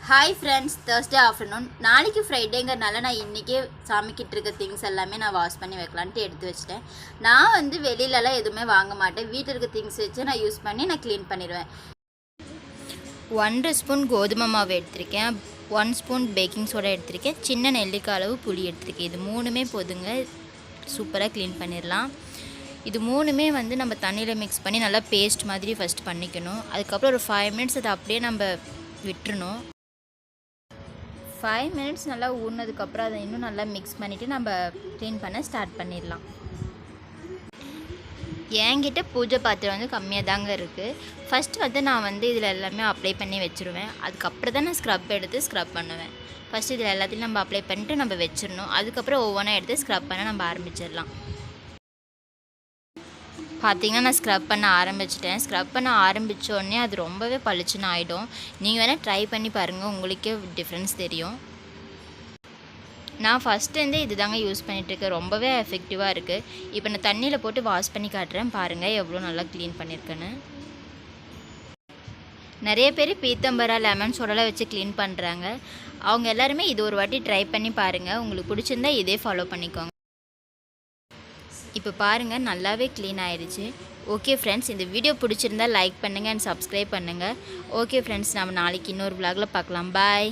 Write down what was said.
Hi friends, Thursday afternoon. நாளைக்கு ஃப்ரைடேங்கிறனால நான் இன்றைக்கே சாமிக்கிட்டு இருக்க திங்ஸ் எல்லாமே நான் வாஷ் பண்ணி வைக்கலான்ட்டு எடுத்து வச்சிட்டேன். நான் வெளியிலலாம் எதுவுமே வாங்க மாட்டேன். வீட்டில் இருக்க திங்ஸ் வச்சு நான் யூஸ் பண்ணி நான் க்ளீன் பண்ணிடுவேன். 1 ஸ்பூன் கோதுமை மாவு எடுத்திருக்கேன், 1 ஸ்பூன் பேக்கிங் சோடா எடுத்திருக்கேன், சின்ன நெல்லிக்காய் அளவு புளி எடுத்திருக்கேன். இது 3மே போதுங்க, சூப்பராக க்ளீன் பண்ணிடலாம். இது 3மே நம்ம தண்ணியில் மிக்ஸ் பண்ணி நல்லா பேஸ்ட் மாதிரி ஃபஸ்ட் பண்ணிக்கணும். அதுக்கப்புறம் ஒரு 5 மினிட்ஸ் அதை அப்படியே நம்ம விட்டுறணும். 5 மினிட்ஸ் நல்லா ஊறினதுக்கப்புறம் அதை இன்னும் நல்லா மிக்ஸ் பண்ணிவிட்டு நம்ம க்ளீன் பண்ண ஸ்டார்ட் பண்ணிடலாம். என்கிட்ட பூஜை பாத்திரம் கம்மியாக தாங்க இருக்குது. ஃபஸ்ட்டு நான் இதில் எல்லாமே அப்ளை பண்ணி வச்சுருவேன். அதுக்கப்புறம் தான் நான் ஸ்க்ரப் எடுத்து ஸ்க்ரப் பண்ணுவேன். ஃபஸ்ட்டு இதில் எல்லாத்தையும் நம்ம அப்ளை பண்ணிட்டு நம்ம வச்சிடணும். அதுக்கப்புறம் ஒவ்வொன்றா எடுத்து ஸ்க்ரப் பண்ண நம்ம ஆரம்பிச்சிடலாம். பார்த்திங்கன்னா நான் ஸ்க்ரப் பண்ண ஆரம்பிச்சிட்டேன். ஸ்க்ரப் பண்ண ஆரம்பித்தோடனே அது ரொம்பவே பளிச்சுன்னு ஆகிடும். நீங்கள் வேணால் ட்ரை பண்ணி பாருங்கள், உங்களுக்கே டிஃப்ரென்ஸ் தெரியும். நான் ஃபஸ்ட்டுலேருந்தே இது தாங்க யூஸ் பண்ணிகிட்ருக்கேன். ரொம்பவே எஃபெக்டிவாக இருக்குது. இப்போ நான் தண்ணியில் போட்டு வாஷ் பண்ணி காட்டுறேன், பாருங்கள் எவ்வளோ நல்லா க்ளீன் பண்ணியிருக்கேன்னு. நிறைய பேர் பீத்தம்பரா லெமன் சோடாலாம் வச்சு க்ளீன் பண்ணுறாங்க. அவங்க எல்லாருமே இது ஒரு வாட்டி ட்ரை பண்ணி பாருங்கள். உங்களுக்கு பிடிச்சிருந்தா இதே ஃபாலோ பண்ணிக்கோங்க. இப்போ பாருங்கள், நல்லாவே க்ளீன் ஆயிடுச்சு. ஓகே ஃப்ரெண்ட்ஸ், இந்த வீடியோ பிடிச்சிருந்தா லைக் பண்ணுங்கள் அண்ட் சப்ஸ்கிரைப் பண்ணுங்கள். ஓகே ஃப்ரெண்ட்ஸ், நம்ம நாளைக்கு இன்னொரு vlogல பார்க்கலாம். பாய்.